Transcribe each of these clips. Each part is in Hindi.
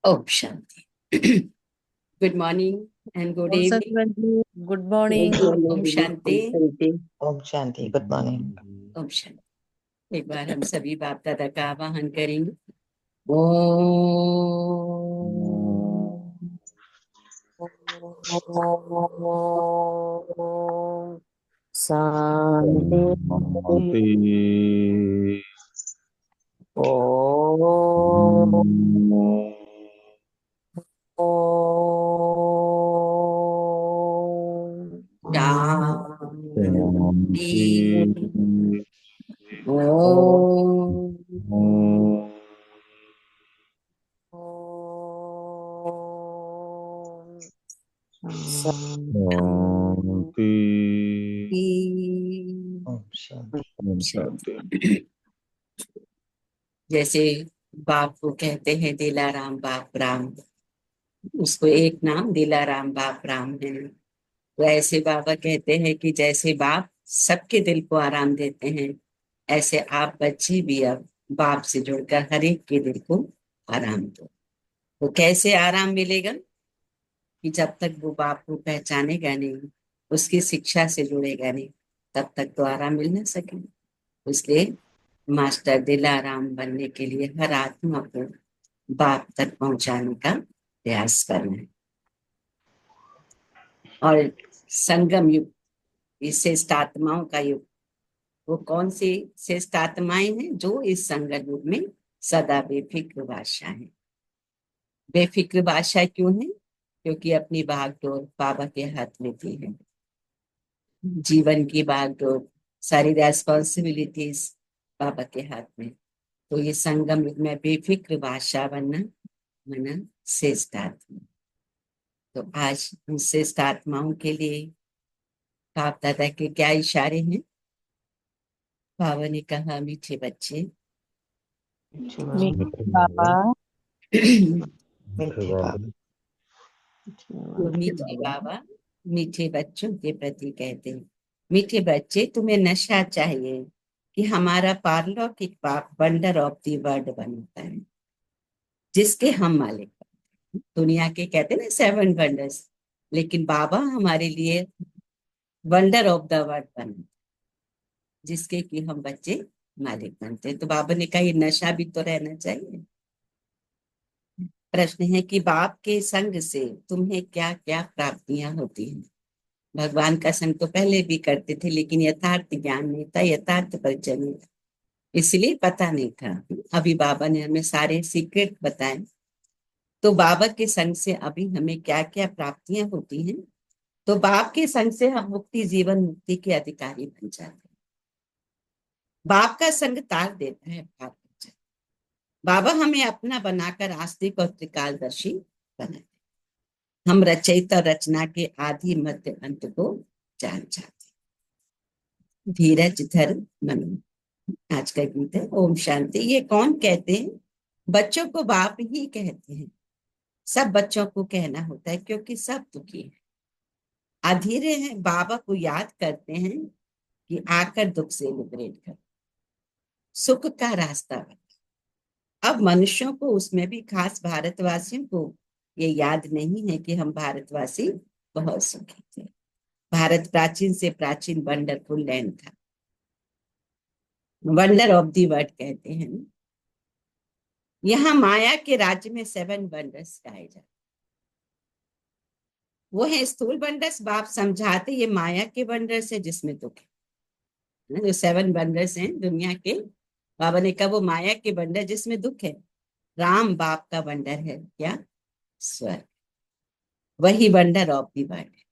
ओम शांति। गुड मॉर्निंग एंड गुड ओम इवनिंग। सतगुरु जी, गुड मॉर्निंग। ओम शांति। ओम शांति। Good morning. ओम शांति। एक बार हम सभी बाप दादा का आवाहन करेंगे। ओम शांति। शांति। ओम शांति। शांति। ओम शांति। ओम शांति। ओम शांति। जैसे बाप को कहते हैं दिलाराम बाप राम, उसको एक नाम दिलाराम बाप राम है। तो ऐसे बाबा कहते हैं कि जैसे बाप सबके दिल को आराम देते हैं, ऐसे आप बच्चे भी अब बाप से जुड़कर हर एक के दिल को आराम दो। तो कैसे आराम मिलेगा? कि जब तक वो बाप को पहचानेगा नहीं, उसकी शिक्षा से जुड़ेगा नहीं, तब तक तो आराम मिल ना सकेगा। इसलिए मास्टर दिलाराम बनने के लिए हर आत्मा को बाप तक पहुंचाने का प्रयास करना है। और संगम युग, इस श्रेष्ठ आत्माओं का युग, वो कौन सी श्रेष्ठ आत्माएं हैं? जो इस संगम युग में सदा बेफिक्र बादशाह है। बेफिक्र बादशाह क्यों है? क्योंकि अपनी भागडोर बाबा के हाथ में दी है। जीवन की भागडोर, सारी रेस्पॉन्सिबिलिटीज बाबा के हाथ में। तो ये संगम युग में बेफिक्र बादशाह बनना मना श्रेष्ठ आत्मा। तो आज उन श्रेष्ठ आत्माओं के लिए बाप दादा के क्या इशारे हैं? बाबा ने कहा, मीठे बच्चे, मीठे बाबा, मीठे बाबा। तो मीठे बाबा मीठे बच्चों के प्रति कहते हैं, मीठे बच्चे, तुम्हें नशा चाहिए कि हमारा पारलौकिक बाप वंडर ऑफ द वर्ल्ड बनता है, जिसके हम मालिक हैं। दुनिया के कहते हैं ना 7 वंडर्स, लेकिन बाबा हमारे लिए वंडर ऑफ द वर्ल्ड बने, जिसके कि हम बच्चे मालिक बनते हैं। तो बाबा ने कहा ये नशा भी तो रहना चाहिए। प्रश्न है कि बाप के संग से तुम्हें क्या क्या प्राप्तियां होती हैं? भगवान का संग तो पहले भी करते थे, लेकिन यथार्थ ज्ञान नहीं था, यथार्थ परिचय नहीं था, इसलिए पता नहीं था। अभी बाबा ने हमें सारे सीक्रेट बताए। तो बाबा के संग से अभी हमें क्या क्या प्राप्तियां होती हैं? तो बाप के संग से हम मुक्ति, जीवन मुक्ति के अधिकारी बन जाते हैं। बाप का संग तार देता है पार बन जाते। बाबा हमें अपना बनाकर आस्तिक और त्रिकालदर्शी बनाते। हम रचयिता रचना के आदि मध्य अंत को जान जाते। धीरज धर्म मनो, आज का गीत है ओम शांति। ये कौन कहते हैं? बच्चों को बाप ही कहते हैं। सब बच्चों को कहना होता है, क्योंकि सब दुखी है, अधीरे हैं, बाबा को याद करते हैं कि आकर दुख से लिबरेट कर सुख का रास्ता बता। अब मनुष्यों को, उसमें भी खास भारतवासियों को ये याद नहीं है कि हम भारतवासी बहुत सुखी थे। भारत प्राचीन से प्राचीन वंडरफुल लैंड था, वंडर ऑफ दी वर्ल्ड कहते हैं। यहाँ माया के राज्य में 7 वंडर्स गाए जाते। वो है स्थूल वंडर्स, बाप समझाते ये माया के वंडर्स है जिसमें दुख है। जो 7 वंडर्स हैं दुनिया के, बाबा ने कहा वो माया के वंडर जिसमें दुख है। राम बाप का वंडर है क्या? स्वर्ग, वही वंडर ऑफ दी वर्ल्ड है।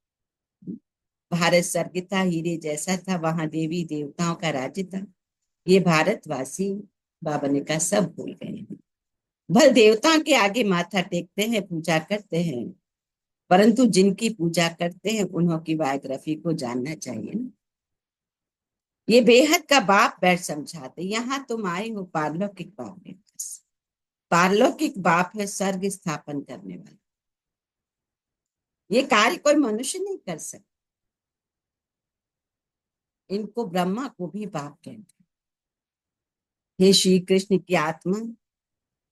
भारत स्वर्ग था, हीरे जैसा था, वहां देवी देवताओं का राज्य था। ये भारतवासी, बाबा ने कहा, सब भूल गए हैं। भल देवताओं के आगे माथा टेकते हैं, पूजा करते हैं, परंतु जिनकी पूजा करते हैं उन्हों की बायोग्राफी को जानना चाहिए ना। ये बेहद का बाप बैठ समझाते, यहाँ तुम आए हो पारलौकिक बाप के पास। पारलौकिक बाप है स्वर्ग स्थापन करने वाला। ये कार्य कोई मनुष्य नहीं कर सकता। इनको ब्रह्मा को भी बाप कहते हैं। हे श्री कृष्ण की आत्मा,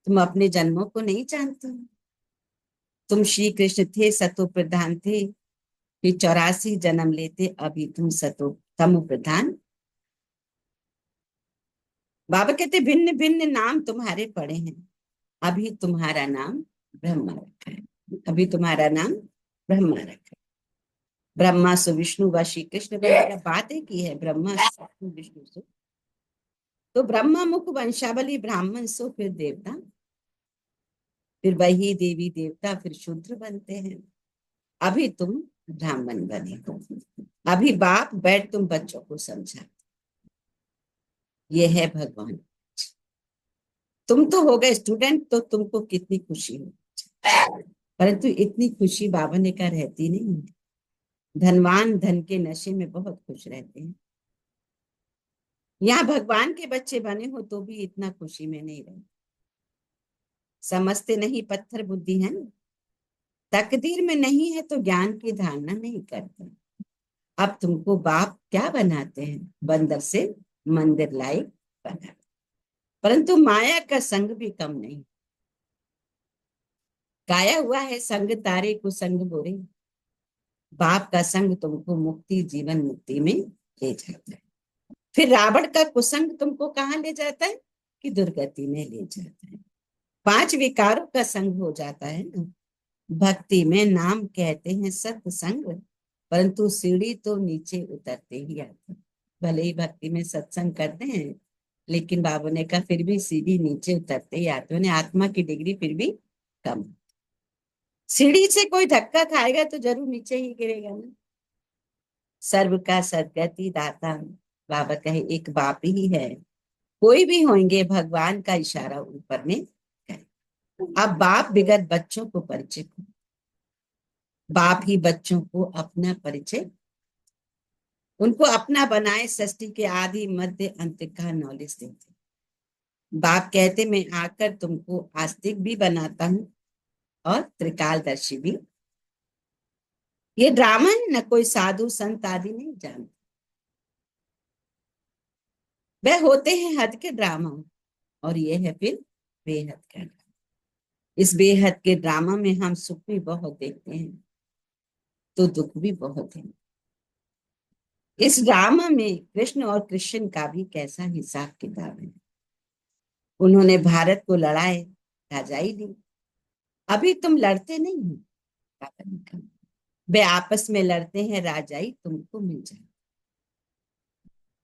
तुम अपने जन्मों को नहीं जानते हो। तुम श्री कृष्ण थे, सतो प्रधान थे, फिर 84 जन्म लेते, अभी तुम सतो तमो प्रधान। बाबा कहते भिन्न भिन्न नाम तुम्हारे पड़े हैं, अभी तुम्हारा नाम ब्रह्मा रखा है, अभी तुम्हारा नाम ब्रह्मा रखा है। ब्रह्मा सु विष्णु व श्री कृष्ण, बात एक ही है, ब्रह्मा सु विष्णु सु। तो ब्रह्मा मुख वंशावली ब्राह्मण सो, फिर देवता, फिर वही देवी देवता, फिर शूद्र बनते हैं। अभी तुम ब्राह्मण बने हो। अभी बाप बैठ तुम बच्चों को समझा, ये है भगवान। तुम तो हो गए स्टूडेंट, तो तुमको कितनी खुशी हो, परंतु इतनी खुशी बाबा ने कहा रहती नहीं है। धनवान धन के नशे में बहुत खुश रहते हैं। यहाँ भगवान के बच्चे बने हो तो भी इतना खुशी में नहीं रहते। समझते नहीं, पत्थर बुद्धि है ना, तकदीर में नहीं है तो ज्ञान की धारणा नहीं करते। अब तुमको बाप क्या बनाते हैं, बंदर से मंदिर लायक बना, परंतु माया का संग भी कम नहीं। गाया हुआ है, संग तारे को संग बोरे, बाप का संग तुमको मुक्ति जीवन मुक्ति में ले जाता है। फिर रावण का कुसंग तुमको कहाँ ले जाता है, कि दुर्गति में ले जाता है। 5 विकारों का संग हो जाता है ना। भक्ति में नाम कहते हैं सत्संग, परंतु सीढ़ी तो नीचे उतरते ही आते। भले ही भक्ति में सत्संग करते हैं, लेकिन बाबा ने कहा फिर भी सीढ़ी नीचे उतरते ही आते हैं। आत्मा की डिग्री फिर भी कम। सीढ़ी से कोई धक्का खाएगा तो जरूर नीचे ही गिरेगा ना। सर्व का सदगति दाता, बाबा कहे एक बाप ही है, कोई भी होंगे भगवान का इशारा ऊपर में करे। अब बाप बिगड़ बच्चों को परिचित, बाप ही बच्चों को अपना परिचय, उनको अपना बनाए, सृष्टि के आदि मध्य अंत का नॉलेज देते। बाप कहते मैं आकर तुमको आस्तिक भी बनाता हूँ और त्रिकालदर्शी भी। ये ड्रामा है ना, कोई साधु संत आदि नहीं जानते, वह होते हैं हद के ड्रामा, और ये है फिर बेहद का ड्रामा। इस बेहद के ड्रामा में हम सुख भी बहुत देखते हैं तो दुख भी बहुत है। इस ड्रामा में कृष्ण और कृष्ण का भी कैसा हिसाब किताब है। उन्होंने भारत को लड़ाए, राजाई दी। अभी तुम लड़ते नहीं हो, वे आपस में लड़ते हैं, राजाई तुमको मिल जाए।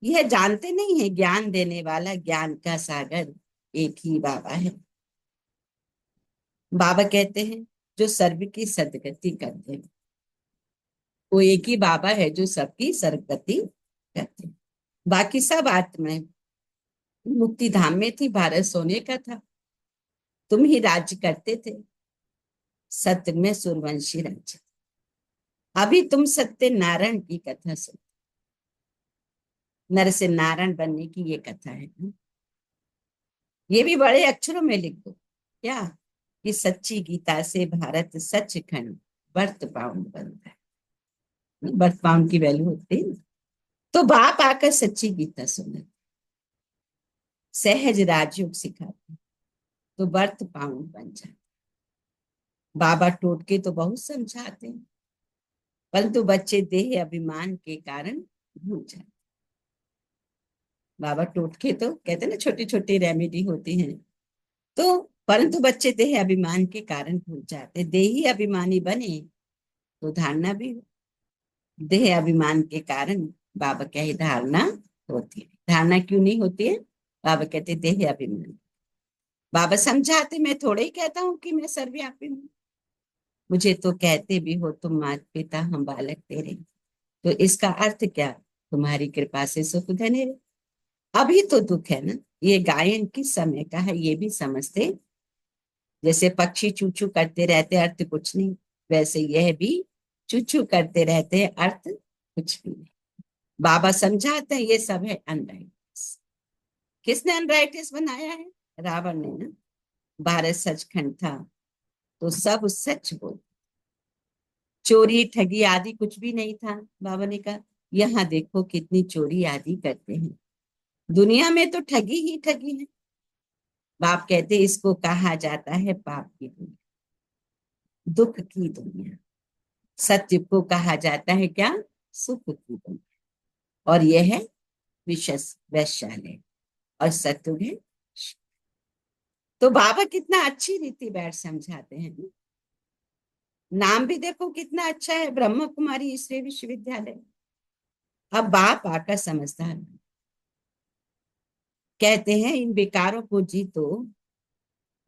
यह जानते नहीं है ज्ञान देने वाला, ज्ञान का सागर एक ही बाबा है। बाबा कहते हैं जो सर्व की सदगति करते हैं, वो एक ही बाबा है जो सबकी सदगति करते हैं। बाकी सब आत्माएं मुक्ति धाम में थी, भारत सोने का था, तुम ही राज्य करते थे, सत्य में सूर्यवंशी राज्य। अभी तुम सत्य नारायण की कथा सुन, नर से नारायण बनने की ये कथा है। ये भी बड़े अक्षरों में लिख दो क्या, कि सच्ची गीता से भारत सचखंड बर्थ पाउंड बनता है। बर्थ पाउंड की वैल्यू होती है। तो बाप आकर सच्ची गीता सुनाते, सहज राजयोग सिखाते, तो बर्थ पाउंड बन जाते। बाबा टोटके तो बहुत समझाते हैं, परंतु बच्चे देह अभिमान के कारण भूल जाते। बाबा टोटके तो कहते ना छोटी छोटी रेमेडी होती हैं, तो परंतु बच्चे देह अभिमान के कारण भूल जाते। देही अभिमानी बने तो धारणा भी हो। देह अभिमान के कारण बाबा कहे धारणा होती है। धारणा क्यों नहीं होती है, बाबा कहते देह अभिमान। बाबा समझाते, मैं थोड़े ही कहता हूँ कि मैं सर्वव्यापी हूँ, मुझे तो कहते भी हो तुम माता पिता हम बालक तेरे, तो इसका अर्थ क्या, तुम्हारी कृपा से सुख धने रहे। अभी तो दुख है ना, ये गायन किस समय का है ये भी समझते। जैसे पक्षी चू चू करते रहते अर्थ कुछ नहीं, वैसे यह भी चू चू करते रहते हैं अर्थ कुछ भी नहीं। बाबा समझाते हैं ये सब है अनराइटिस। किसने अनराइटिस बनाया है, रावण ने ना। भारत सचखंड था तो सब सच बोल, चोरी ठगी आदि कुछ भी नहीं था। बाबा ने कहा यहाँ देखो कितनी चोरी आदि करते हैं, दुनिया में तो ठगी ही ठगी है। बाप कहते इसको कहा जाता है पाप की दुनिया। दुख की दुनिया। सत्य को कहा जाता है क्या? सुख की दुनिया। और यह है विशेष वैश्यालय और सत्युग है। तो बाबा कितना अच्छी रीति बैठ समझाते हैं। नाम भी देखो कितना अच्छा है, ब्रह्म कुमारी ईश्वरीय विश्वविद्यालय। अब बाप आकर समझदार कहते हैं इन विकारों को जीतो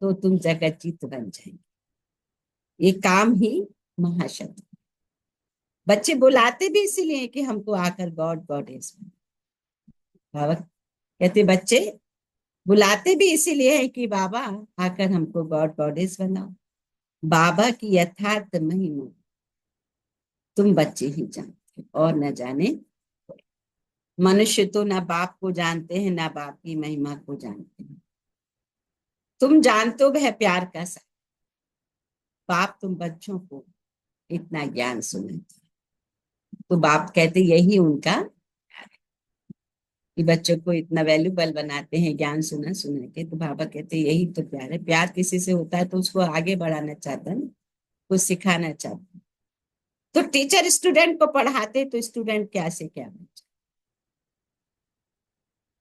तो तुम जगत जीत बन जाएंगे। ये काम ही महाशक्ति। बच्चे बुलाते भी इसीलिए कि हमको आकर गॉड गॉडेस। बाबा कहते बच्चे बुलाते भी इसीलिए है कि बाबा आकर हमको गॉड गॉडेस बनाओ। बाबा की यथार्थ महिमा तुम बच्चे ही जानते और न जाने। मनुष्य तो ना बाप को जानते हैं ना बाप की महिमा को जानते हैं। तुम जानते हो वह प्यार का सा बाप तुम बच्चों को इतना ज्ञान सुनाते। तो बाप कहते यही उनका कि बच्चों को इतना वैल्यूबल बनाते हैं ज्ञान सुना सुना के। तो बाबा कहते यही तो प्यार है। प्यार किसी से होता है तो उसको आगे बढ़ाना चाहता है, कुछ सिखाना चाहता है। तो टीचर स्टूडेंट को पढ़ाते तो स्टूडेंट क्या से क्या बन जाए।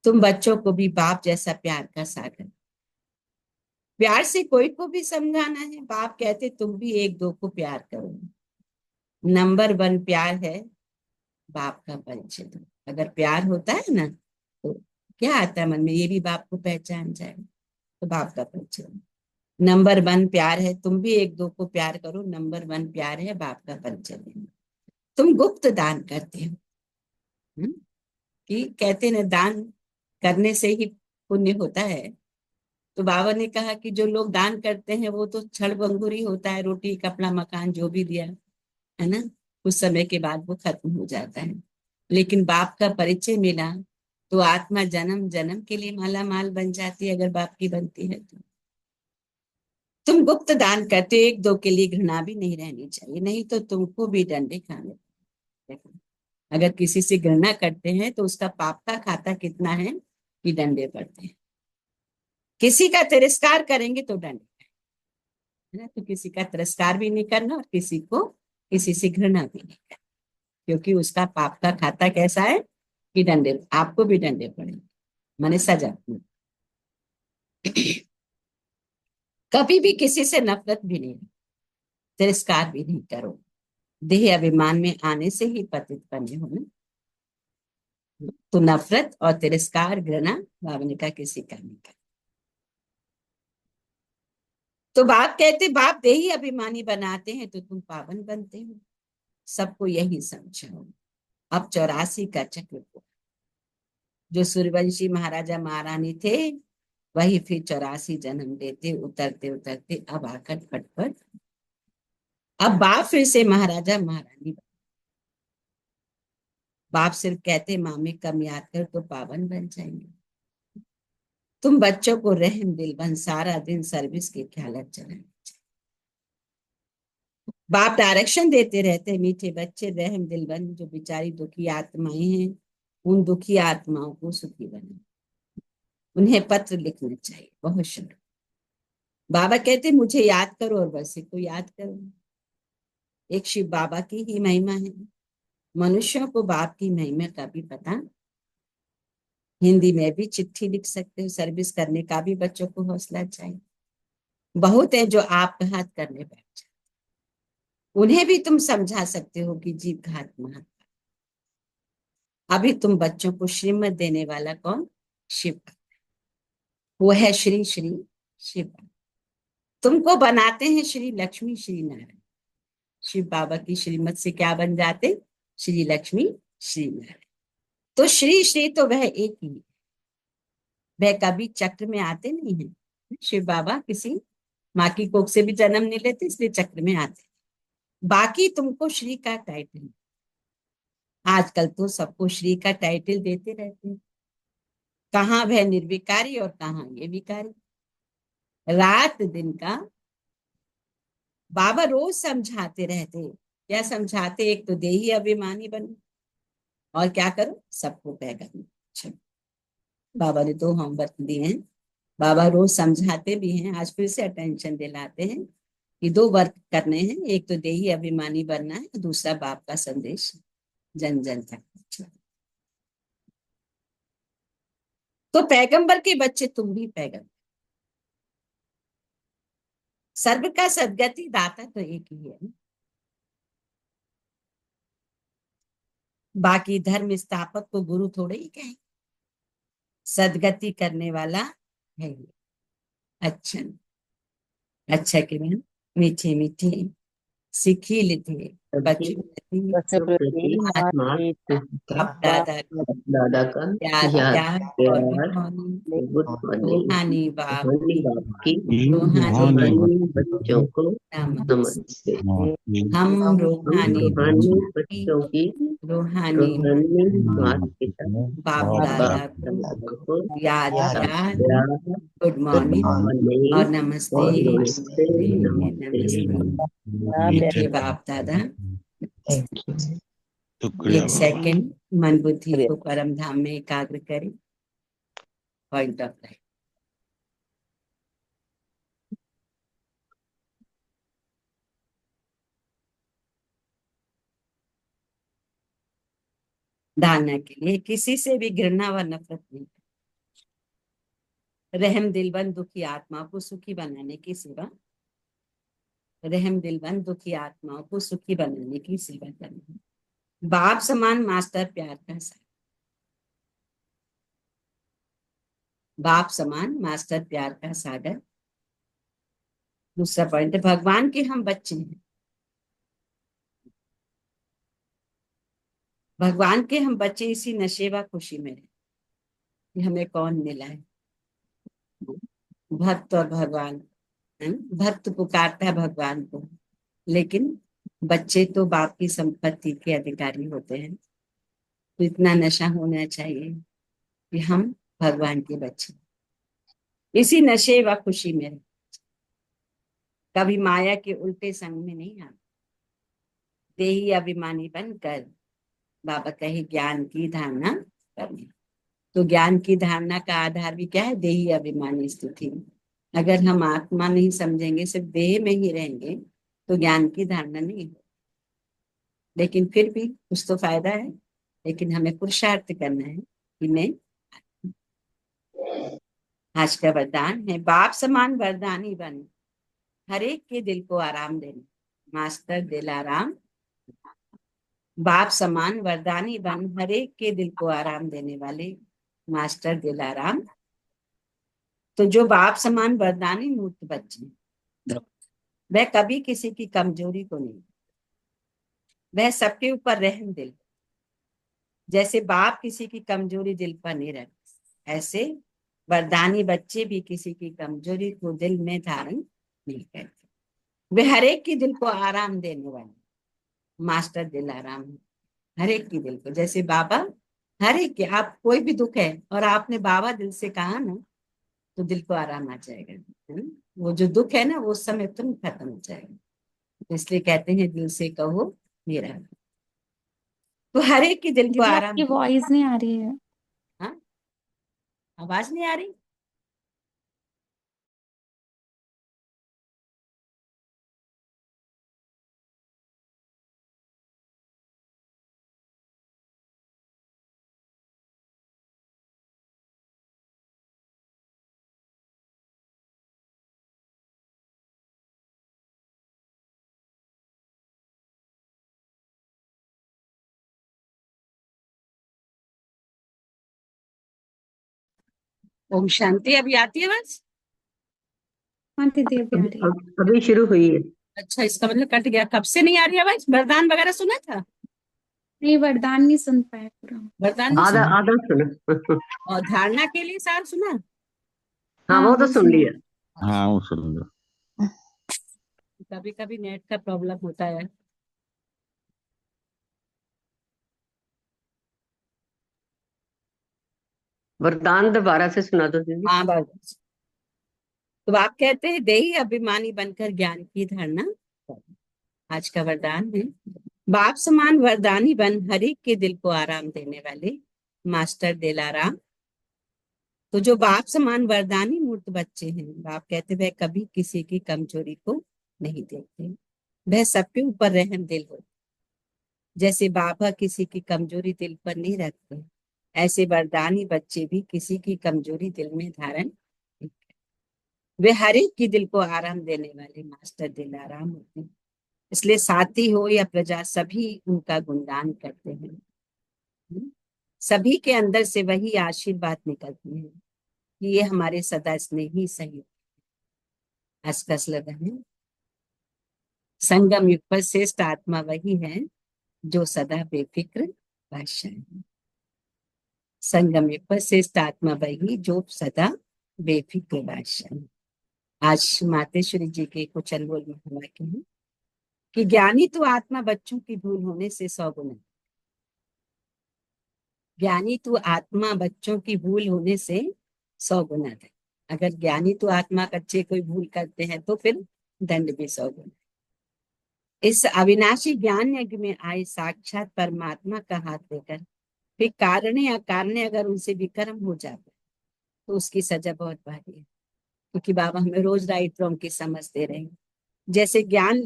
तुम बच्चों को भी बाप जैसा प्यार का सागर, प्यार से कोई को भी समझाना है। बाप कहते तुम भी एक दो को प्यार करो। नंबर 1 प्यार है बाप का परिचय दो। अगर प्यार होता है ना तो क्या आता है मन में, ये भी बाप को पहचान जाए। तो बाप का परिचय नंबर 1 प्यार है। तुम भी एक दो को प्यार करो। नंबर 1 प्यार है बाप का परिचय देना। तुम गुप्त दान करते हो। कि कहते ना दान करने से ही पुण्य होता है। तो बाबा ने कहा कि जो लोग दान करते हैं वो तो छड़ बंगुरी होता है, रोटी कपड़ा मकान जो भी दिया है ना, कुछ समय के बाद वो खत्म हो जाता है। लेकिन बाप का परिचय मिला तो आत्मा जन्म जन्म के लिए माला माल बन जाती है, अगर बाप की बनती है तो। तुम गुप्त दान करते हो, एक दो के लिए घृणा भी नहीं रहनी चाहिए, नहीं तो तुमको भी डंडे खाने पड़ेंगे। अगर किसी से घृणा करते हैं तो उसका पाप का खाता कितना है कि डंडे पड़ते हैं। किसी का तिरस्कार करेंगे तो डंडे है ना। तो किसी का तिरस्कार भी नहीं करना और किसी को किसी से घृणा भी नहीं करना, क्योंकि उसका पाप का खाता कैसा है कि डंडे, आपको भी डंडे पड़ेंगे, माने सजा। कभी भी किसी से नफरत भी नहीं, तिरस्कार भी नहीं करो। देह अभिमान में आने से ही पतित बने हो ना। तो नफरत और तिरस्कार घृणा भावना का किसी का नहीं कर। तो बाप कहते बाप देही अभिमानी बनाते हैं तो तुम पावन बनते हो। सबको यही समझाओ। अब 84 का चक्र को जो सूर्यवंशी महाराजा महारानी थे वही फिर 84 जन्म लेते उतरते उतरते अब आकर फटफट। अब बाप फिर से महाराजा महारानी। बाप सिर्फ कहते माँ में कम याद कर तो पावन बन जाएंगे। तुम बच्चों को रहम दिल बन सारा दिन सर्विस के ख्याल चलाए। बाप डायरेक्शन देते रहते मीठे बच्चे रहम दिल बन, जो बेचारी दुखी आत्माएं हैं उन दुखी आत्माओं को सुखी बना, उन्हें पत्र लिखना चाहिए। बहुत शुक्र। बाबा कहते मुझे याद करो और वैसे को याद करो। एक शिव बाबा की ही महिमा है, मनुष्यों को बाप की महिमा का भी पता। हिंदी में भी चिट्ठी लिख सकते हो। सर्विस करने का भी बच्चों को हौसला चाहिए। बहुत है जो आप हाथ करने बैठ जाए, उन्हें भी तुम समझा सकते हो कि जीव घात महात्मा। अभी तुम बच्चों को श्रीमत देने वाला कौन? शिव। वो है श्री श्री शिव। तुमको बनाते हैं श्री लक्ष्मी श्री नारायण। शिव बाबा की श्रीमत से क्या बन जाते? श्री लक्ष्मी श्री नारायण। तो श्री श्री तो वह एक ही, वह कभी चक्र में आते नहीं है। शिव बाबा किसी माँ की कोख से भी जन्म नहीं लेते, इसलिए चक्र में आते। बाकी तुमको श्री का टाइटल, आजकल तो सबको श्री का टाइटल देते रहते हैं। कहाँ वह निर्विकारी और कहाँ ये विकारी। रात दिन का बाबा रोज समझाते रहते। क्या समझाते? एक तो देही अभिमानी बनो और क्या करो सबको पैगाम। बाबा ने तो होमवर्क दिए हैं, बाबा रोज समझाते भी हैं। आज फिर से अटेंशन दिलाते हैं ये दो वर्क करने हैं, एक तो देही अभिमानी बनना है, दूसरा बाप का संदेश जन जन तक। तो पैगंबर के बच्चे तुम भी पैगंबर। सर्व का सदगति दाता तो एक ही है, बाकी धर्म स्थापक को गुरु थोड़े ही कहे, सदगति करने वाला है ये। अच्छा अच्छा किरण, मीठे मीठे सीखी लेते बच्चों प्रति प्रति बाप दादा दादा का याद याद प्यार और प्यार गुड मॉर्निंग रूहानी बाप रूहानी बाप की रूहानी रूहानी बच्चों को नमस्ते। नमस्ते। हम हम रूहानी रूहानी बच्चों की रूहानी रूहानी माता पिता बाप दादा बाप दादा को याद प्यार प्यार गुड मॉर्निंग मॉर्निंग और नमस्ते और नमस्ते नमस्ते। मीठे बाप दादा। Thank you. शुक्रिया एक बाबा। सेकंड मन बुद्धि को परम धाम में एकाग्र करें। Point of light. धारणा के लिए किसी से भी घृणा व नफरत नहीं, रहम दिलबंद दुखी आत्मा को सुखी बनाने की सेवा, रहम दिलबंद दुखी आत्माओं को सुखी बनाने की सेवा करनी, बाप समान मास्टर प्यार का सागर, बाप समान मास्टर प्यार का सागर। दूसरा पॉइंट है भगवान के हम बच्चे हैं, भगवान के हम बच्चे इसी नशे व खुशी में रहे। हमें कौन मिला है? भक्त और भगवान। भक्त पुकारता है भगवान को, लेकिन बच्चे तो बाप की संपत्ति के अधिकारी होते हैं। तो इतना नशा होना चाहिए कि हम भगवान के बच्चे इसी नशे व खुशी में रहे, कभी माया के उल्टे संग में नहीं आते। देही अभिमानी बनकर बाबा कहे ज्ञान की धारणा करनी। तो ज्ञान की धारणा का आधार भी क्या है? देही अभिमानी स्थिति। अगर हम आत्मा नहीं समझेंगे, सिर्फ देह में ही रहेंगे, तो ज्ञान की धारणा नहीं हो। लेकिन फिर भी कुछ तो फायदा है, लेकिन हमें पुरुषार्थ करना है कि मैं। आज का वरदान है बाप समान वरदानी बन, हर एक के दिल को आराम देना, मास्टर दिल आराम। बाप समान वरदानी बन, हर एक के दिल को आराम देने वाले मास्टर दिल आराम। तो जो बाप समान वरदानी मूर्त बच्चे, वह कभी किसी की कमजोरी को नहीं, वह सबके ऊपर रहम दिल। जैसे बाप किसी की कमजोरी दिल पर नहीं रखते, ऐसे वरदानी बच्चे भी किसी की कमजोरी को दिल में धारण नहीं करते। वे हर एक की दिल को आराम देने वाले मास्टर दिल आराम है। हर एक की दिल को, जैसे बाबा हर एक के, आप कोई भी दुख है और आपने बाबा दिल से कहा ना, तो दिल को आराम आ जाएगा। वो जो दुख है ना, वो उस समय तुरंत खत्म हो जाएगा। इसलिए कहते हैं दिल से कहो मेरा। तो हर एक की दिल को दीदी आराम। आपकी वॉइस नहीं आ रही है। हाँ, आवाज नहीं आ रही? ओम शांति। अभी आती है आवाज? हाँ दीदी अभी आ रही है। अभी शुरू हुई है। अच्छा, इसका मतलब कट गया। कब से नहीं आ रही आवाज? वरदान वगैरह सुना था? नहीं वरदान नहीं सुन पाए पूरा। वरदान नहीं आधा सुना? आधा सुनो। और धारणा के लिए सार सुना? हाँ वो तो सुन सुना। लिया। हाँ वो सुन लो। कभी कभी नेट का प्रॉब्लम होता है। वरदान दोबारा से सुना दो दीदी। हाँ बस। तो आप कहते हैं देही अभिमानी बनकर ज्ञान की धारणा। आज का वरदान है बाप समान वरदानी बन, हर एक के दिल को आराम देने वाले मास्टर दिलाराम। तो जो बाप समान वरदानी मूर्त बच्चे हैं, बाप कहते वह कभी किसी की कमजोरी को नहीं देखते। वह सबके ऊपर रहम दिल हो। जैसे बाबा किसी की कमजोरी दिल पर नहीं रखते, ऐसे वरदानी बच्चे भी किसी की कमजोरी दिल में धारण नहीं करते। वे हर एक की दिल को आराम देने वाले मास्टर दिल आराम होते हैं। इसलिए साथी हो या प्रजा सभी उनका गुणगान करते हैं। सभी के अंदर से वही आशीर्वाद निकलती है कि ये हमारे सदा स्नेही सही आसपास लगा है। संगम युग पर श्रेष्ठ आत्मा वही है जो सदा बेफिक्र बादशाह है। संगम युग पर श्रेष्ठ आत्मा वही जो सदा बेफिक्र बादशाह है। आज मातेश्वरी जी के कुछ अनमोल महावाक्य हैं कि ज्ञानी तो आत्मा बच्चों की भूल होने से 100 गुना, ज्ञानी तो आत्मा बच्चों की भूल होने से 100 गुना है। अगर ज्ञानी तो आत्मा बच्चे कोई भूल करते हैं तो फिर दंड भी 100 गुना। इस अविनाशी ज्ञान यज्ञ में आए साक्षात परमात्मा का हाथ लेकर फिर कारण या कारण अगर उनसे विकर्म हो जाता तो उसकी सजा बहुत भारी है। क्योंकि बाबा हमें रोज राइट रॉन्ग की समझ दे रहे हैं। जैसे ज्ञान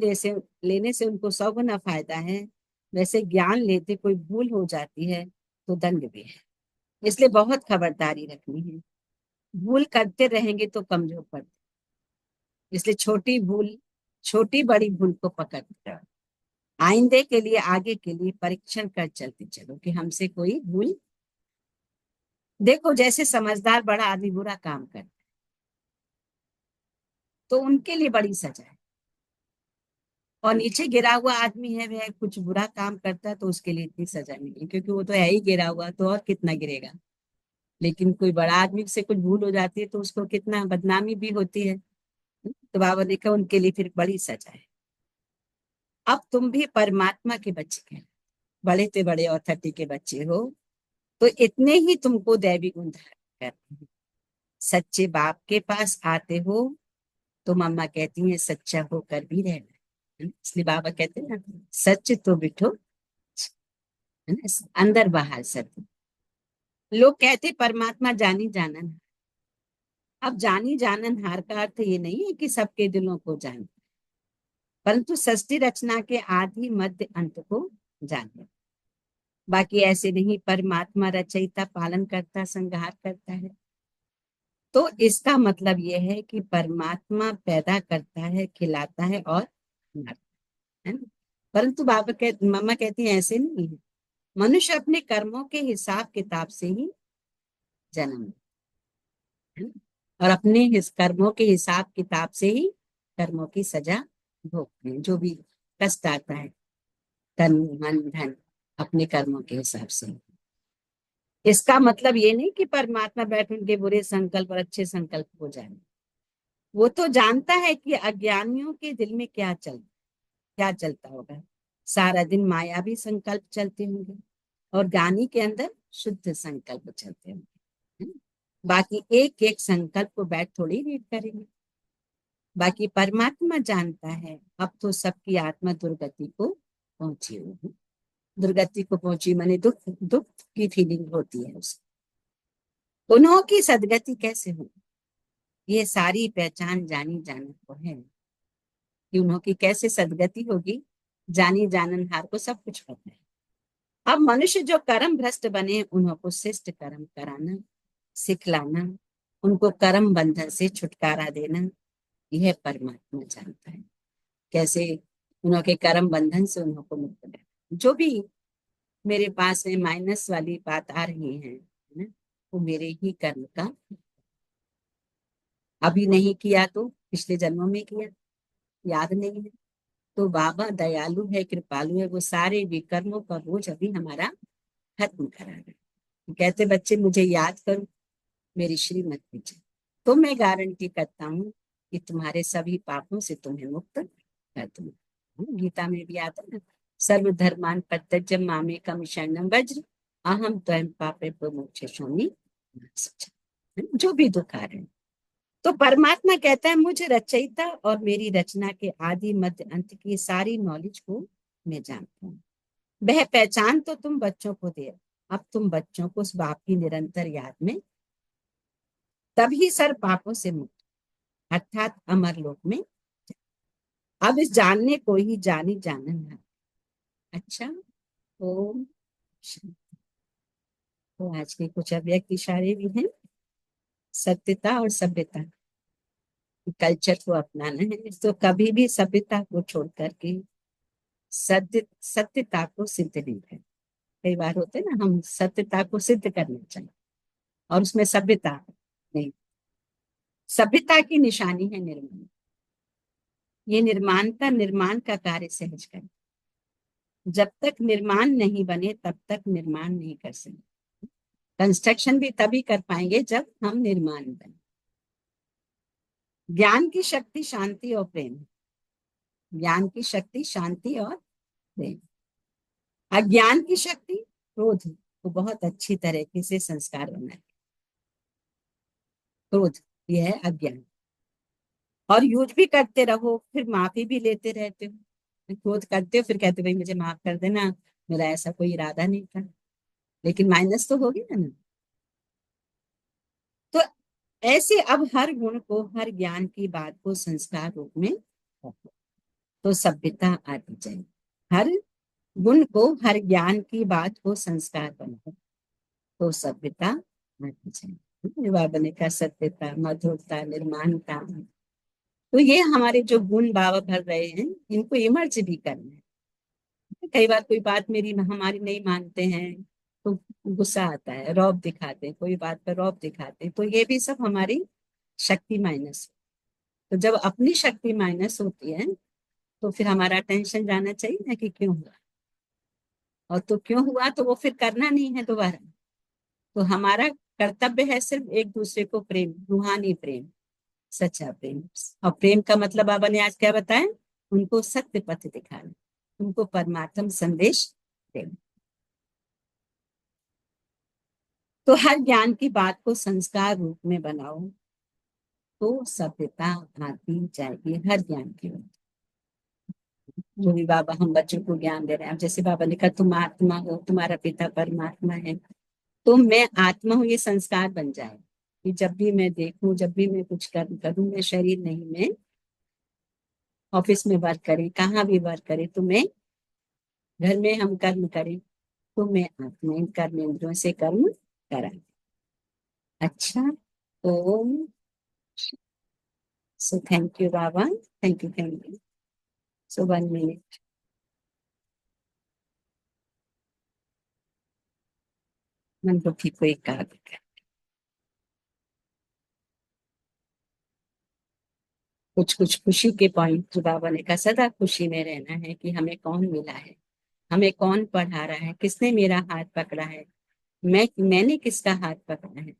लेने से उनको 100 गुना फायदा है, वैसे ज्ञान लेते कोई भूल हो जाती है तो दंड भी है। इसलिए बहुत खबरदारी रखनी है। भूल करते रहेंगे तो कमजोर पड़ते, इसलिए छोटी बड़ी भूल को पकड़ते रहो। आइंदे के लिए आगे के लिए परीक्षण कर चलते चलो कि हमसे कोई भूल। देखो जैसे समझदार बड़ा आदमी बुरा काम करता है तो उनके लिए बड़ी सजा है, और नीचे गिरा हुआ आदमी है वह कुछ बुरा काम करता है तो उसके लिए इतनी सजा नहीं है, क्योंकि वो तो है ही गिरा हुआ, तो और कितना गिरेगा। लेकिन कोई बड़ा आदमी से कुछ भूल हो जाती है तो उसको कितना बदनामी भी होती है। तो बाबा ने कहा उनके लिए फिर बड़ी सजा है। अब तुम भी परमात्मा के बच्चे हैं, बड़े से बड़े ऑथोरिटी के बच्चे हो, तो इतने ही तुमको दैवी गुण धारण करते हैं। सच्चे बाप के पास आते हो तो मम्मा कहती है सच्चा होकर भी रहना। इसलिए बाबा कहते हैं ना, सच तो बिठो, है ना, अंदर बाहर सत्य। लोग कहते परमात्मा जानी जानन। अब जानी जानन हार का अर्थ ये नहीं है कि सबके दिलों को जान, परंतु सृष्टि रचना के आदि मध्य अंत को जाने। बाकी ऐसे नहीं, परमात्मा रचयिता पालन करता संहार करता है। तो इसका मतलब यह है कि परमात्मा पैदा करता है, खिलाता है और मारता है ना। परंतु मम्मा कहती है ऐसे नहीं है। मनुष्य अपने कर्मों के हिसाब किताब से ही जन्म है ना, और अपने कर्मों के हिसाब किताब से ही कर्मों की सजा भोगते हैं। जो भी कष्ट आता है तन मन धन अपने कर्मों के हिसाब से। इसका मतलब ये नहीं कि परमात्मा बैठ उनके बुरे संकल्प और अच्छे संकल्प हो जाए। वो तो जानता है कि अज्ञानियों के दिल में क्या चलता होगा। सारा दिन मायावी संकल्प चलते होंगे और ज्ञानी के अंदर शुद्ध संकल्प चलते होंगे। बाकी एक एक संकल्प को बैठ थोड़ी रीड करेंगे। बाकी परमात्मा जानता है अब तो सबकी आत्मा दुर्गति को पहुंची होगी। दुर्गति को पहुंची माने दुख दुख की फीलिंग होती है उसको। उन्हों की सदगति कैसे होगी, ये सारी पहचान जानी जानन को है कि उन्हों की कैसे सदगति होगी। जानी जाननहार को सब कुछ पता है। अब मनुष्य जो कर्म भ्रष्ट बने उन्हों को शिष्ट कर्म कराना, सिखलाना, उनको कर्म बंधन से छुटकारा देना, यह परमात्मा जानता है। कैसे उन्हों के कर्म बंधन से उन्हों को मुक्त करना। जो भी मेरे पास में माइनस वाली बात आ रही है ना, वो मेरे ही कर्म का, अभी नहीं किया तो पिछले जन्मों में किया, याद नहीं है। तो बाबा दयालु है, कृपालु है, वो सारे विकर्मों का बोझ अभी हमारा खत्म करा रहे। कहते बच्चे मुझे याद करो, मेरी श्रीमत पूछे तो मैं गारंटी करता हूँ कि तुम्हारे सभी पापों से तुम्हें मुक्त कर दूंगा। गीता में भी आता है ना, सर्वधर्मान परित्यज्य मामेकम शरणम व्रज अहम त्वं पापे प्रमुच्यश्यामि। जो भी दुख आ रहे हैं तो परमात्मा कहता है मुझे रचयिता और मेरी रचना के आदि मध्य अंत की सारी नॉलेज को मैं जानता हूँ। वह पहचान तो तुम बच्चों को दे। अब तुम बच्चों को उस बाप की निरंतर याद में तभी सर पापों से मुक्त अर्थात अमर लोक में। अब इस जानने को ही जानी जानन है। अच्छा, ओम शांति। तो आज के कुछ अव्यक्त इशारे भी हैं। सत्यता और सभ्यता, कल्चर को अपनाना है, तो कभी भी सभ्यता को छोड़ करके सत्यता को सिद्ध नहीं कर। कई बार होते हैं ना, हम सत्यता को सिद्ध करना चाहिए और उसमें सभ्यता नहीं। सभ्यता की निशानी है निर्माण। ये निर्माण का कार्य सहज करें। जब तक निर्माण नहीं बने तब तक निर्माण नहीं कर सकते। कंस्ट्रक्शन भी तभी कर पाएंगे जब हम निर्माण बने। ज्ञान की शक्ति शांति और प्रेम। ज्ञान की शक्ति शांति और प्रेम। अज्ञान की शक्ति क्रोध को बहुत अच्छी तरीके से संस्कार बनाए। क्रोध यह है अज्ञान। और यूज भी करते रहो, फिर माफी भी लेते रहते हो। क्रोध करते हो, फिर कहते हो भाई मुझे माफ कर देना, मेरा ऐसा कोई इरादा नहीं था, लेकिन माइनस तो होगी ना। तो ऐसे अब हर गुण को, हर ज्ञान की बात को संस्कार रूप में रखो, तो सभ्यता आती जाए। हर गुण को, हर ज्ञान की बात को संस्कार बनाओ, तो सभ्यता आती जाए। बाबा ने कहा सत्यता, मधुरता, निर्माणता, तो ये हमारे जो गुण बाबा भर रहे हैं, इनको इमर्ज भी करना है। कई बार कोई बात मेरी हमारी नहीं मानते हैं तो गुस्सा आता है, रौब दिखाते हैं, कोई बात पर रौब दिखाते हैं, तो ये भी सब हमारी शक्ति माइनस। तो जब अपनी शक्ति माइनस होती है तो फिर हमारा टेंशन जाना चाहिए ना कि क्यों हुआ, और तो क्यों हुआ तो वो फिर करना नहीं है दोबारा। तो हमारा कर्तव्य है सिर्फ एक दूसरे को प्रेम, रूहानी प्रेम, सच्चा प्रेम। और प्रेम का मतलब बाबा ने आज क्या बताया, उनको सत्य पथ दिखाना, उनको परमात्म संदेश देना। तो हर ज्ञान की बात को संस्कार रूप में बनाओ, तो सभ्यता आती जाएगी हर ज्ञान की बात। जो भी बाबा हम बच्चों को ज्ञान दे रहे हैं, अब जैसे बाबा ने कहा तुम आत्मा हो, तुम्हारा पिता परमात्मा है, तो मैं आत्मा हूँ, ये संस्कार बन जाए कि जब भी मैं देखूं, जब भी मैं कुछ करूं, मैं शरीर नहीं, मैं ऑफिस में वर्क करें, कहाँ भी वर्क करें, तो मैं घर में हम कर्म करें, तो मैं आत्मा इन कर्मेंद्रियों से कर्म करा। अच्छा, ओम। सो थैंक यू बाबा, थैंक यू। So 1 minute. मन बुद्धि को एकाग्र कर। कुछ कुछ खुशी के पॉइंट जो बाबा ने कहा, सदा खुशी में रहना है कि हमें कौन मिला है, हमें कौन पढ़ा रहा है, किसने मेरा हाथ पकड़ा है, मैंने किसका हाथ पकड़ा है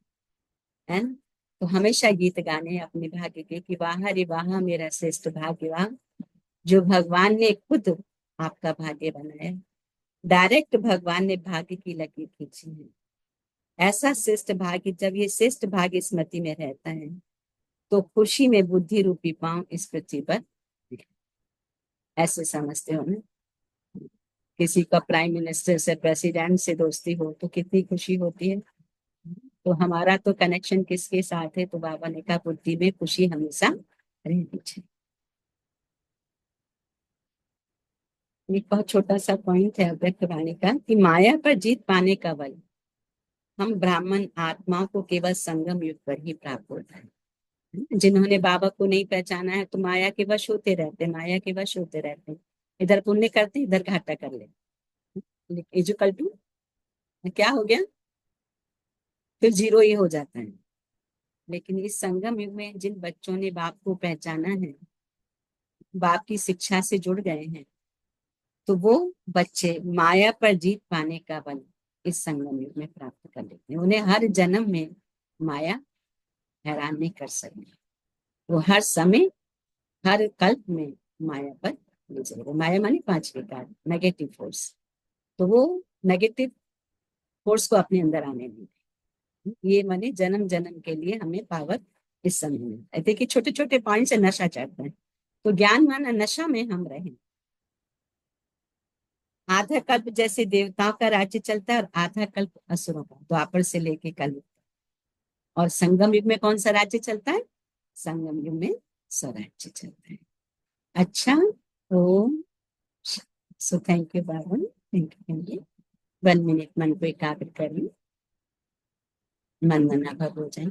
ना। तो हमेशा गीत गाने अपने भाग्य के कि वाह रे वाह मेरा श्रेष्ठ भाग्य वाह, जो भगवान ने खुद आपका भाग्य बनाया। डायरेक्ट भगवान ने भाग्य की लकीर खींची है। ऐसा श्रेष्ठ भाग्य, जब ये श्रेष्ठ भाग्य स्मृति में रहता है तो खुशी में बुद्धि रूपी पांव इस पृथ्वी पर, ऐसे समझते हो ना। किसी का प्राइम मिनिस्टर से, प्रेसिडेंट से दोस्ती हो तो कितनी खुशी होती है। तो हमारा तो कनेक्शन किसके साथ है, तो बाबा ने कहा बुद्धि में खुशी हमेशा रहनी चाहिए। एक बहुत छोटा सा पॉइंट है अव्यक्त वाणी का कि माया पर जीत पाने का बल हम ब्राह्मण आत्माओं को केवल संगम युग पर ही प्राप्त होता है। जिन्होंने बाबा को नहीं पहचाना है तो माया के वश होते रहते, माया के वश होते रहते हैं। इधर पुण्य करते, इधर घाटा कर ले, इजुकल टू क्या हो गया, फिर जीरो ही हो जाता है। लेकिन इस संगम युग में जिन बच्चों ने बाप को पहचाना है, बाप की शिक्षा से जुड़ गए हैं, तो वो बच्चे माया पर जीत पाने का बल इस संगम युग में प्राप्त कर लेते हैं। उन्हें हर जन्म में माया हैरान नहीं कर सकती। वो हर समय, हर कल्प में माया पर विजय। माया माने 5 विकार, नेगेटिव फोर्स, तो वो नेगेटिव फोर्स को अपने अंदर आने देते। ये माने जन्म जन्म के लिए हमें पावर इस समय में। देखिए छोटे छोटे पॉइंट से नशा चढ़ता है, तो ज्ञान माना नशा में हम रहें। आधा कल्प जैसे देवताओं का राज्य चलता है और आधा कल्प असुरों का, द्वापर से लेके कल। और संगम युग में कौन सा राज्य चलता है, संगम युग में स्वराज्य चलता है। अच्छा। ओ, सो थैंक यू बाबा, थैंक यू। 1 मिनट मन को एकाग्र करें, वंदना भग हो जाए।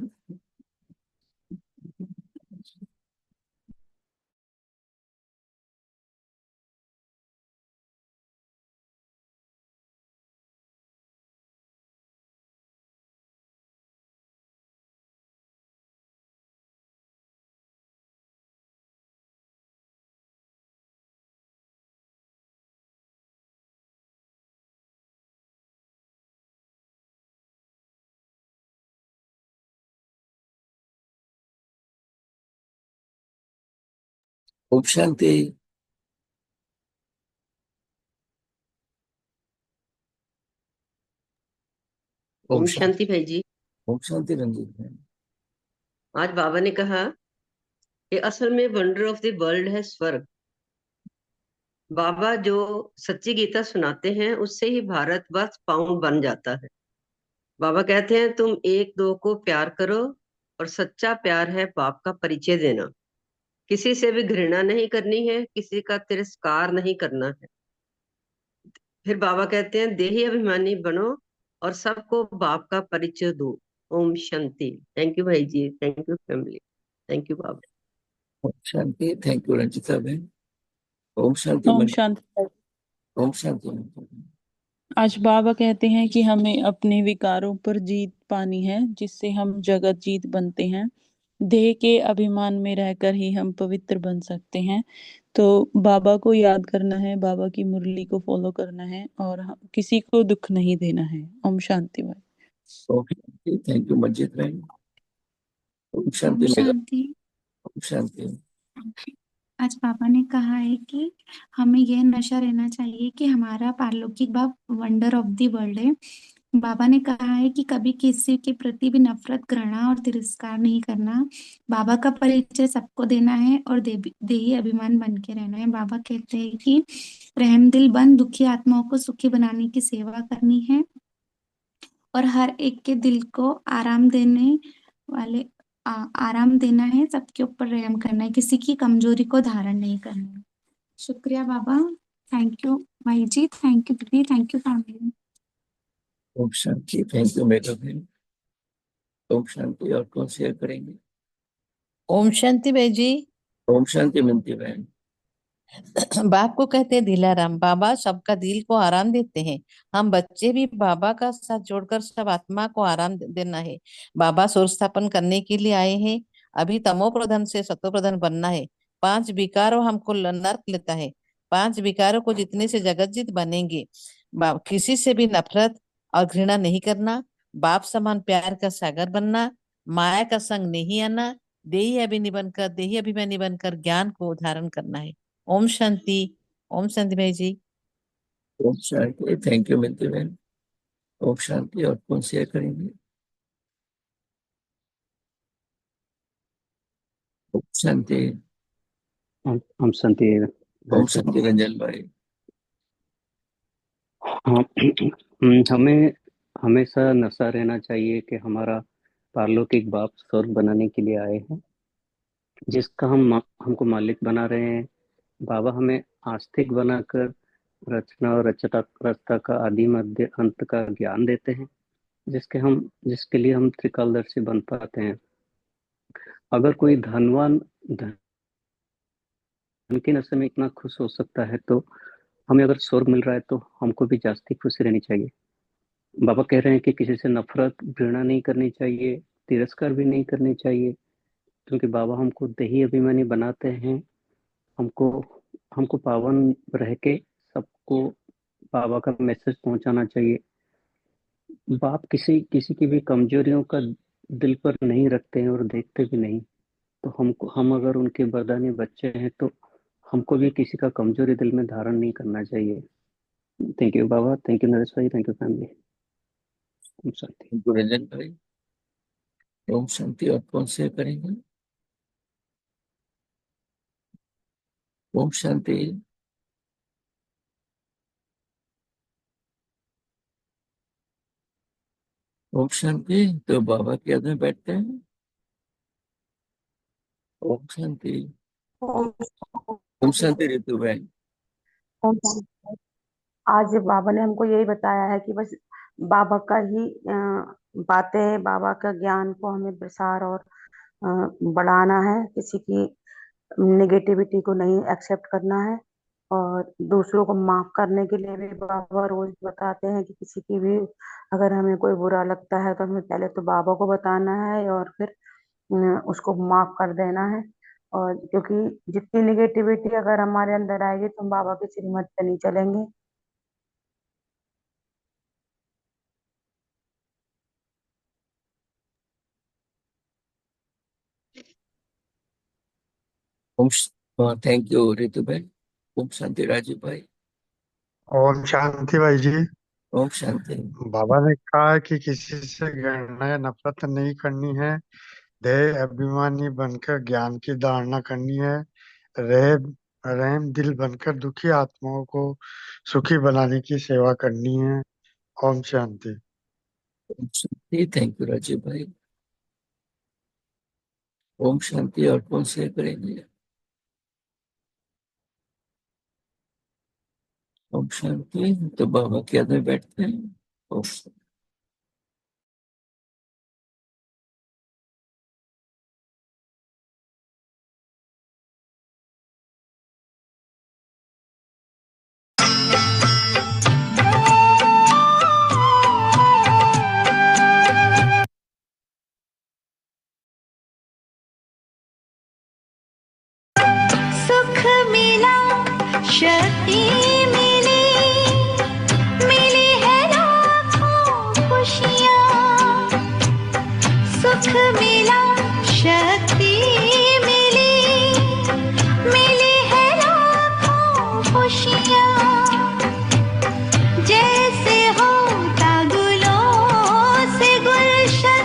ओम शांति। ओम शांति भाई जी। ओम शांति रंजीत भाई। आज बाबा ने कहा कि असल में वंडर ऑफ द वर्ल्ड है स्वर्ग। बाबा जो सच्ची गीता सुनाते हैं उससे ही भारत बस पाउंड बन जाता है। बाबा कहते हैं तुम एक दो को प्यार करो, और सच्चा प्यार है बाप का परिचय देना। किसी से भी घृणा नहीं करनी है, किसी का तिरस्कार नहीं करना है। फिर बाबा कहते हैं देही अभिमानी बनो और सबको बाप का परिचय दो। ओम शांति। थैंक यू भाई जी, thank you family, thank you बाबा। ओम शांति। थैंक यू रंजिता बहन। ओम शांति ओम मन। शांति। ओम शांति मन। आज बाबा कहते हैं कि हमें अपने विकारों पर जीत पानी है, जिससे हम जगत जीत बनते हैं। देह के अभिमान में रहकर ही हम पवित्र बन सकते हैं। तो बाबा को याद करना है, बाबा की मुरली को फॉलो करना है, और किसी को दुख नहीं देना है। ओम शांति भाई। ओम शांति। थैंक यू मंजित बहन। ओम ओम शांति मेरा। शांति। ओम शांति। आज पापा ने कहा है कि हमें यह नशा रहना चाहिए कि हमारा पारलौकिक बाप वंडर ऑफ द वर्ल्ड है। बाबा ने कहा है कि कभी किसी के प्रति भी नफरत, घृणा और तिरस्कार नहीं करना। बाबा का परिचय सबको देना है और देही अभिमान बन के रहना है। बाबा कहते हैं कि रहम दिल बन दुखी आत्माओं को सुखी बनाने की सेवा करनी है, और हर एक के दिल को आराम देने वाले आराम देना है। सबके ऊपर रहम करना है, किसी की कमजोरी को धारण नहीं करना है। शुक्रिया बाबा। थैंक यू भाई जी, थैंक यू दीदी, thank you family. Om Shanti. Thank you मेरा बहन। ओम शांति। और कौन शेयर करेंगे? ओम शांति भाई जी। ओम शांति मिलती बहन। बाप को कहते हैं दिलाराम। बाबा सबका दिल को आराम देते हैं। हम बच्चे भी बाबा का साथ जोड़कर सब आत्मा को आराम देना है। बाबा स्वर्ग स्थापन करने के लिए आए हैं। अभी तमो प्रधान से सतो प्रधान बनना है। 5 विकारों हमको नर्क लेता है। 5 विकारों को जितने से जगत जीत बनेंगे। किसी से भी नफरत और घृणा नहीं करना। बाप समान प्यार का सागर बनना। माया का संग नहीं आना। देही अभिमानी बनकर ज्ञान को धारण करना है। ओम शांति। ओम शांति भाई जी। ओम शांति। थैंक यू मिलती बहन। ओम शांति। और कौन शेयर करेंगे? ओम शांति। हम शांति ओम शांति रंजन भाई। हाँ। हमें हमेशा नशा रहना चाहिए कि हमारा पारलौकिक बाप स्वर्ग बनाने के लिए आए हैं, जिसका हमको मालिक बना रहे हैं। बाबा हमें आस्तिक बनाकर रचना और रचता का आदि मध्य अंत का ज्ञान देते हैं, जिसके लिए हम त्रिकालदर्शी बन पाते हैं। अगर कोई धन के नशे में इतना खुश हो सकता है, तो हमें अगर स्वर्ग मिल रहा है तो हमको भी जास्ती खुशी रहनी चाहिए। बाबा कह रहे हैं कि किसी से नफरत, घृणा नहीं करनी चाहिए, तिरस्कार भी नहीं करनी चाहिए, क्योंकि बाबा हमको देही अभिमानी बनाते हैं। हमको हमको पावन रह के सबको बाबा का मैसेज पहुंचाना चाहिए। बाप किसी किसी की भी कमजोरियों का दिल पर नहीं रखते हैं और देखते भी नहीं। तो हम अगर उनके वरदानी बच्चे हैं, तो हमको भी किसी का कमजोरी दिल में धारण नहीं करना चाहिए। थैंक यू बाबा, थैंक यू नरेश भाई, thank you family. Om Shanti. Thank you Ranjan भाई। ओम शांति। और कौन शेयर करेंगे? ओम शांति। ओम शांति। तो बाबा की याद में बैठते हैं। ओम शांति। ओम ओम शांति ऋतु बहन। ओम शांति। आज बाबा ने हमको यही बताया है कि बस बाबा का ही बातें, बाबा का ज्ञान को हमें प्रसार और बढ़ाना है। किसी की नेगेटिविटी को नहीं एक्सेप्ट करना है और दूसरों को माफ करने के लिए भी बाबा रोज बताते हैं कि किसी की भी अगर हमें कोई बुरा लगता है तो हमें पहले तो बाबा को बताना है और फिर उसको माफ कर देना है। और क्योंकि जितनी निगेटिविटी अगर हमारे अंदर आएगी तो हम बाबा के श्रीमत पे नहीं चलेंगे। थैंक यू ऋतु बहन। ओम शांति राजू भाई। ओम शांति भाई जी। ओम शांति। बाबा ने कहा है कि किसी से घृणा या नफरत नहीं करनी है, देह अभिमानी बनकर ज्ञान की धारणा करनी है, रहम दिल बनकर दुखी आत्माओं को सुखी बनाने की सेवा करनी है। ओम शांति। ओम शांति। थैंक यू राजू भाई। ओम शांति। और कौन शेयर करेंगे? ओम शांति। तो बाबा के याद में बैठते हैं। ओम शांति। सुख मिला, शक्ति मिली, मिली है लाखों खुशियाँ। सुख मिला, शक्ति मिली, मिली है लाखों खुशियाँ। जैसे होता गुलों से गुलशन,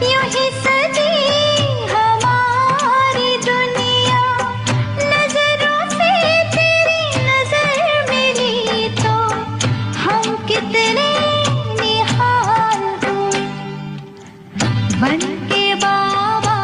यूं ही सजी हमारी दुनिया। नजरों से तेरी नजर मिली तो हम कितने निहाल हुए। बन के बाबा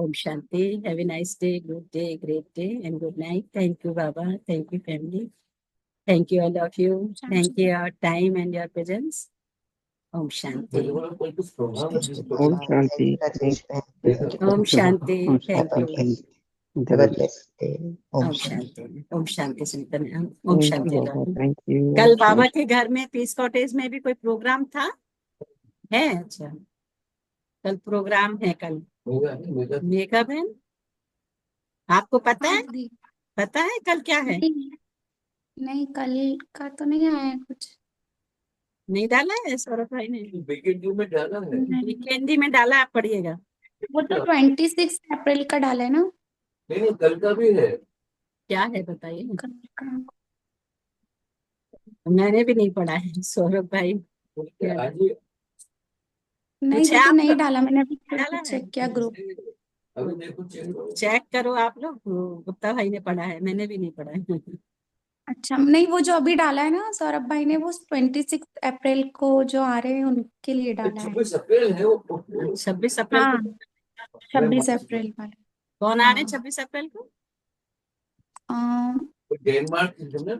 Om Shanti. Have a nice day, good day, great day, and good night. Thank you, Baba. Thank you, family. Thank you, all of you. Thank you, your time and your presence. Om Shanti. Om Shanti. Rajesh बहन Om Shanti. Om Thank Shanti. you. Have a blessed day Om Om Shanti Shanti. Om Shanti, Sanatan. Om thank Shanti. You बाबा, थैंक यू। कल बाबा के घर में पीस कॉटेज में भी कोई प्रोग्राम था? है? अच्छा, कल प्रोग्राम है कल। मेघा बहन, आपको पता है? पता है कल क्या है? नहीं नहीं, कल का तो नहीं आया है कुछ। नहीं डाला है सौरभ भाई ने? वीकेंड में डाला है। नहीं, वीकेंडी में डाला, आप पढ़िएगा। वो तो 26 अप्रैल का डाला है ना। नहीं, कल का भी है। क्या है बताइए। कल का मैंने भी नहीं पढ़ा है सौरभ भाई। आज ही नहीं, कुछ वो है तो नहीं आपका? डाला, मैंने अभी डाला है? चेक किया ग्रुप। अभी देखो, चेक करो। चेक करो आप लोग। गुप्ता भाई ने पढ़ा है, मैंने भी नहीं पढ़ा है। अच्छा, नहीं वो जो अभी डाला है ना सौरभ भाई ने, वो 26 अप्रैल को जो आ रहे हैं उनके लिए डाला है। 26 अप्रैल है वो। 26 अप्रैल हाँ, को 26 अप्रैल वाला। कौन आ रहे हैं? हाँ 26 अप्रैल को डेनमार्क इंटरनल।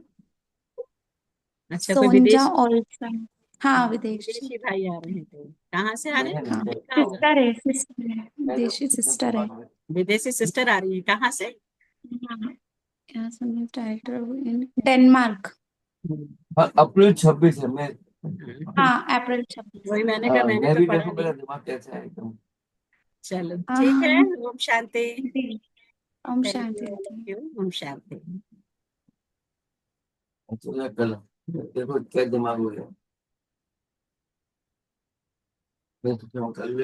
अच्छा, कोई सोंजा विदेश ओल्सन। हाँ, विदेशी। विदेशी भाई आ रहे हैं? तो कहाँ से आ रहे हैं? हाँ, लिखा होगा। सिस्टर है, विदेशी सिस्टर है। विदेशी सिस्टर आ रही है, कहाँ से? हाँ, क्या सुनिए, डायरेक्टर डेनमार्क। अप्रैल 26 है। मैं हाँ, अप्रैल 26। वही मैंने कहा, मैंने मैं तो भी पढ़ा देखो, मेरा नहीं। दिमाग कैसा है एकदम। चलो ठीक है। ओम शांति। ओम Thank Shanti. you, all of you. Om Shanti. कल देखो क्या दिमाग हो गया। मैं तो कल